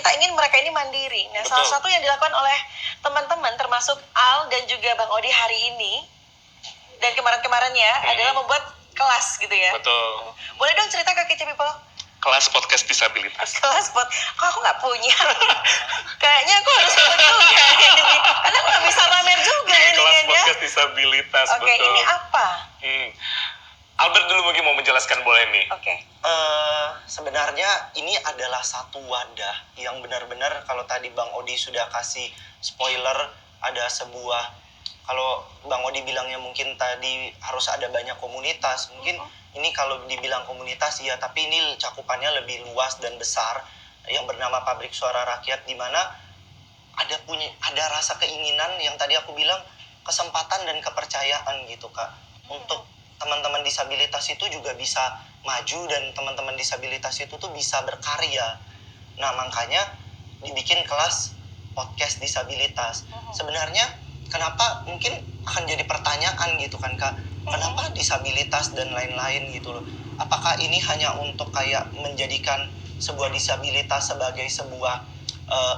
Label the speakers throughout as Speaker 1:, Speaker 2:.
Speaker 1: kita ingin mereka ini mandiri. Nah,
Speaker 2: Betul.
Speaker 1: salah satu yang dilakukan oleh teman-teman termasuk Al dan juga Bang Odi hari ini dan kemarin-kemarinnya adalah membuat kelas gitu ya.
Speaker 2: Betul.
Speaker 1: Boleh dong cerita ke Kece People?
Speaker 2: Kelas podcast disabilitas.
Speaker 1: Kelas kok aku nggak punya. Kayaknya aku harus ikut juga ini. Karena aku nggak bisa pamer juga ini
Speaker 2: Kelas
Speaker 1: kan ya.
Speaker 2: podcast disabilitas,
Speaker 1: Oke,
Speaker 2: betul.
Speaker 1: ini apa?
Speaker 2: Albert dulu mungkin mau menjelaskan, boleh nih.
Speaker 1: Oke.
Speaker 3: Sebenarnya ini adalah satu wadah yang benar-benar kalau tadi Bang Odi sudah kasih spoiler, ada sebuah, kalau Bang Odi bilangnya mungkin tadi harus ada banyak komunitas, mungkin ini kalau dibilang komunitas ya, tapi ini cakupannya lebih luas dan besar yang bernama Pabrik Suara Rakyat, di mana ada rasa keinginan yang tadi aku bilang, kesempatan dan kepercayaan gitu Kak, untuk teman-teman disabilitas itu juga bisa maju dan teman-teman disabilitas itu tuh bisa berkarya. Nah, makanya dibikin kelas podcast disabilitas. Sebenarnya kenapa mungkin akan jadi pertanyaan gitu kan Kak, kenapa disabilitas dan lain-lain gitu loh. Apakah ini hanya untuk kayak menjadikan sebuah disabilitas sebagai sebuah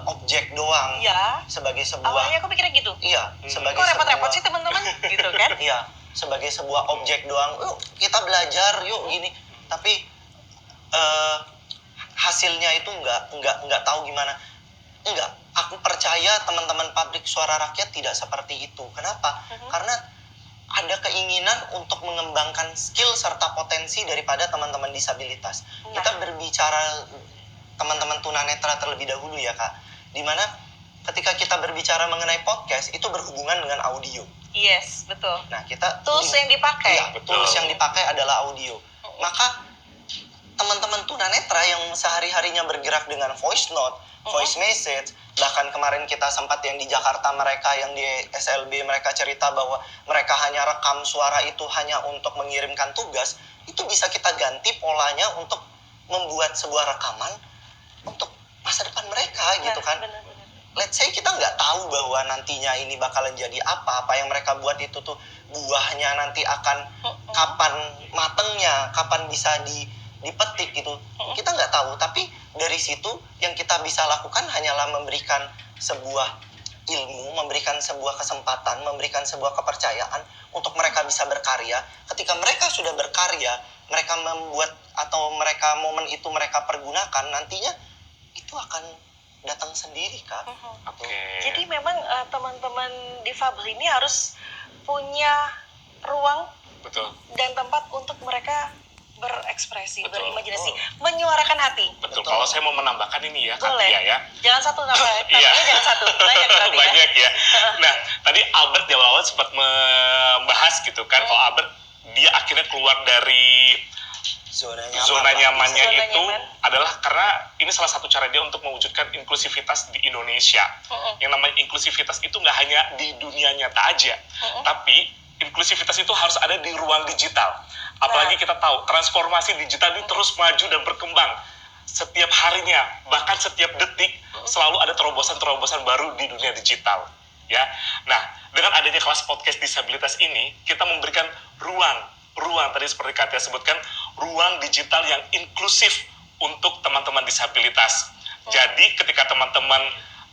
Speaker 3: objek doang?
Speaker 1: Iya.
Speaker 3: Sebagai sebuah,
Speaker 1: Awalnya aku pikirnya gitu.
Speaker 3: iya, sebagai
Speaker 1: Kok repot-repot
Speaker 3: sebuah-
Speaker 1: sih teman-teman gitu kan?
Speaker 3: Iya, sebagai sebuah objek doang. Yuk kita belajar, yuk gini. Tapi hasilnya itu nggak tahu gimana. Enggak, aku percaya teman-teman Pabrik Suara Rakyat tidak seperti itu. Kenapa? Karena ada keinginan untuk mengembangkan skill serta potensi daripada teman-teman disabilitas. Kita berbicara teman-teman tunanetra terlebih dahulu ya Kak. Dimana ketika kita berbicara mengenai podcast itu berhubungan dengan audio.
Speaker 1: Yes, betul.
Speaker 3: Nah, kita
Speaker 1: Tools yang dipakai.
Speaker 3: Iya, tools yang dipakai adalah audio. Maka teman-teman tunanetra yang sehari-harinya bergerak dengan voice note, voice message, bahkan kemarin kita sempat yang di Jakarta, mereka yang di SLB mereka cerita bahwa mereka hanya rekam suara itu hanya untuk mengirimkan tugas, itu bisa kita ganti polanya untuk membuat sebuah rekaman untuk masa depan mereka gitu kan.
Speaker 1: Benar-benar.
Speaker 3: Let's say kita nggak tahu bahwa nantinya ini bakalan jadi apa yang mereka buat itu tuh buahnya nanti akan kapan matengnya, kapan bisa dipetik gitu. Kita nggak tahu, tapi dari situ yang kita bisa lakukan hanyalah memberikan sebuah ilmu, memberikan sebuah kesempatan, memberikan sebuah kepercayaan untuk mereka bisa berkarya. Ketika mereka sudah berkarya, mereka membuat atau mereka momen itu mereka pergunakan, nantinya itu akan datang sendiri Kak.
Speaker 2: Oke.
Speaker 1: Jadi memang teman-teman difabel ini harus punya ruang
Speaker 2: Betul.
Speaker 1: dan tempat untuk mereka berekspresi,
Speaker 2: Betul.
Speaker 1: berimajinasi, menyuarakan hati.
Speaker 2: Betul. Kalau saya mau menambahkan ini ya,
Speaker 1: Boleh.
Speaker 2: Katia ya.
Speaker 1: Jangan satu nambah,
Speaker 2: Iya.
Speaker 1: tambahnya jangan satu, banyak berarti ya.
Speaker 2: Banyak ya. Nah, tadi Albert di awal sempat membahas gitu kan, kalau Albert dia akhirnya keluar dari
Speaker 3: Zona
Speaker 2: zona nyamannya
Speaker 1: Zona
Speaker 2: itu
Speaker 1: nyaman.
Speaker 2: adalah karena ini salah satu cara dia untuk mewujudkan inklusivitas di Indonesia. Yang namanya inklusivitas itu nggak hanya di dunia nyata aja, tapi inklusivitas itu harus ada di ruang digital. Apalagi kita tahu transformasi digital ini terus maju dan berkembang setiap harinya, bahkan setiap detik selalu ada terobosan-terobosan baru di dunia digital. Ya, nah dengan adanya kelas podcast disabilitas ini kita memberikan ruang tadi seperti Katia sebutkan, ruang digital yang inklusif untuk teman-teman disabilitas. Jadi ketika teman-teman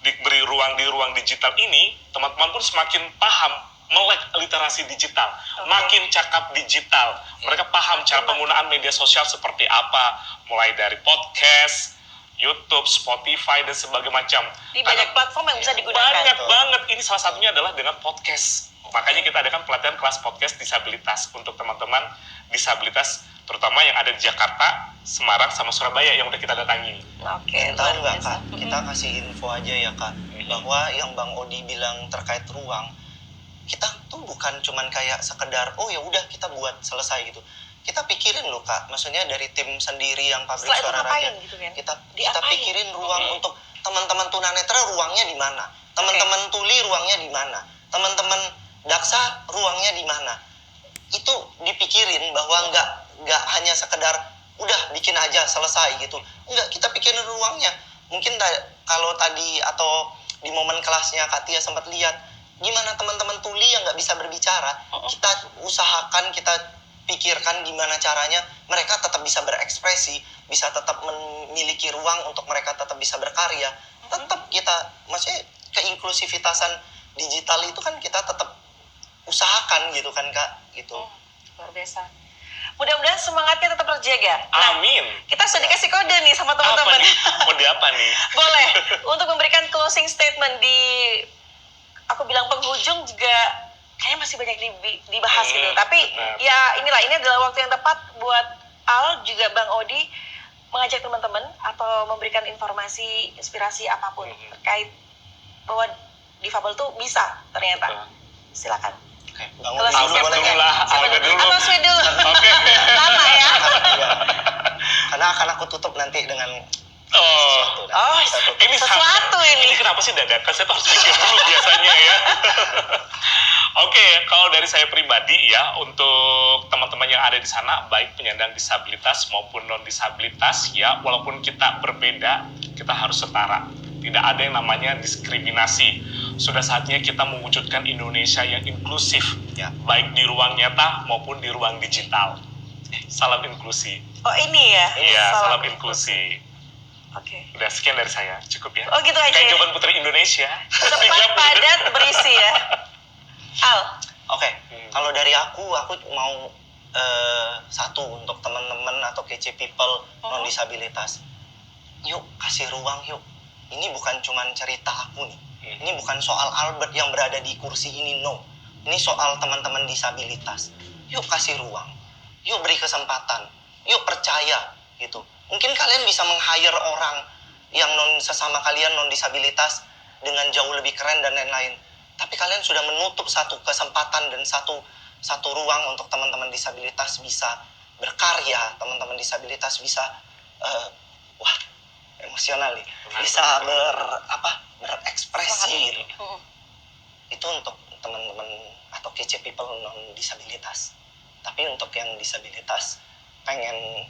Speaker 2: diberi ruang di ruang digital ini, teman-teman pun semakin paham melek literasi digital, makin cakap digital. Mereka paham cara penggunaan media sosial seperti apa, mulai dari podcast, YouTube, Spotify, dan sebagainya macam.
Speaker 1: Di banyak platform yang bisa digunakan.
Speaker 2: Banyak banget. Ini salah satunya adalah dengan podcast. Makanya kita adakan pelatihan kelas podcast disabilitas untuk teman-teman disabilitas, terutama yang ada di Jakarta, Semarang, sama Surabaya yang udah kita datangi.
Speaker 1: Oke,
Speaker 3: Tahu
Speaker 1: luar
Speaker 3: nggak
Speaker 1: biasa.
Speaker 3: Kak, kita kasih info aja ya Kak, bahwa yang Bang Odi bilang terkait ruang, kita tuh bukan cuman kayak sekedar oh ya udah kita buat selesai gitu. Kita pikirin loh Kak, maksudnya dari tim sendiri yang Pabrik
Speaker 1: Setelah itu
Speaker 3: Suara
Speaker 1: ngapain
Speaker 3: Rakyat,
Speaker 1: gitu kan?
Speaker 3: kita
Speaker 1: Diapain?
Speaker 3: pikirin ruang untuk teman-teman tunanetra ruangnya di mana, teman-teman tuli ruangnya di mana, teman-teman daksa ruangnya di mana. Itu dipikirin bahwa nggak hanya sekedar udah bikin aja selesai gitu. Enggak, kita pikirin ruangnya. Mungkin kalau tadi atau di momen kelasnya Katia sempat lihat gimana teman-teman tuli yang nggak bisa berbicara, kita usahakan, kita pikirkan gimana caranya mereka tetap bisa berekspresi, bisa tetap memiliki ruang untuk mereka tetap bisa berkarya. Tetap kita, maksudnya keinklusivitasan digital itu kan kita tetap usahakan gitu kan Kak, gitu.
Speaker 1: Luar biasa. Mudah-mudahan semangatnya tetap terjaga. Nah,
Speaker 2: Amin.
Speaker 1: kita sudah dikasih kode nih sama
Speaker 2: Apa
Speaker 1: teman-teman.
Speaker 2: nih? Mode apa nih?
Speaker 1: Boleh untuk memberikan closing statement di, aku bilang penghujung juga kayaknya masih banyak dibahas gitu. Tapi
Speaker 2: benar.
Speaker 1: ya inilah, ini adalah waktu yang tepat buat Al juga Bang Odi mengajak teman-teman atau memberikan informasi, inspirasi apapun terkait bahwa difabel tuh bisa ternyata.
Speaker 2: Betul.
Speaker 1: Silakan.
Speaker 3: Oke, Bang
Speaker 1: Kalau
Speaker 3: Odi dulu
Speaker 2: Albert
Speaker 3: boleh
Speaker 2: dulu
Speaker 3: nggak?
Speaker 2: lah,
Speaker 1: Siapa
Speaker 2: Albert
Speaker 1: dulu?
Speaker 2: dulu.
Speaker 1: Atau Sweet dulu.
Speaker 2: Oke.
Speaker 1: Lama ya.
Speaker 3: Iya. Karena akan aku tutup nanti dengan sesuatu.
Speaker 2: Oh,
Speaker 1: Oh,
Speaker 3: Kita tutup.
Speaker 2: ini
Speaker 1: sesuatu ini.
Speaker 2: Ini kenapa sih dadakan? Saya tuh harus mikir dulu biasanya ya. Oke, kalau dari saya pribadi ya, untuk teman-teman yang ada di sana, baik penyandang disabilitas maupun non-disabilitas ya, walaupun kita berbeda, kita harus setara. Tidak ada yang namanya diskriminasi. Sudah saatnya kita mewujudkan Indonesia yang inklusif,
Speaker 3: Ya.
Speaker 2: baik di ruang nyata maupun di ruang digital. Salam inklusi.
Speaker 1: Oh ini ya.
Speaker 2: Iya, salam inklusi.
Speaker 1: Oke.
Speaker 2: Udah sekian dari saya, cukup ya.
Speaker 1: Oh gitu aja
Speaker 2: Kayak
Speaker 1: ya?
Speaker 2: jawaban Putri Indonesia.
Speaker 1: Cepat, padat, berisi ya. Al.
Speaker 3: Oke, kalau dari aku mau satu untuk teman-teman atau kece people non disabilitas. Yuk kasih ruang yuk. Ini bukan cuman cerita aku nih. Ini bukan soal Albert yang berada di kursi ini, no. Ini soal teman-teman disabilitas. Yuk kasih ruang. Yuk beri kesempatan. Yuk percaya gitu. Mungkin kalian bisa meng-hire orang yang sesama kalian non disabilitas dengan jauh lebih keren dan lain-lain. Tapi kalian sudah menutup satu kesempatan dan satu ruang untuk teman-teman disabilitas bisa berkarya, teman-teman disabilitas bisa wah, emosional nih. Bisa berekspresi gitu. Itu untuk teman-teman atau kece people non disabilitas. Tapi untuk yang disabilitas pengen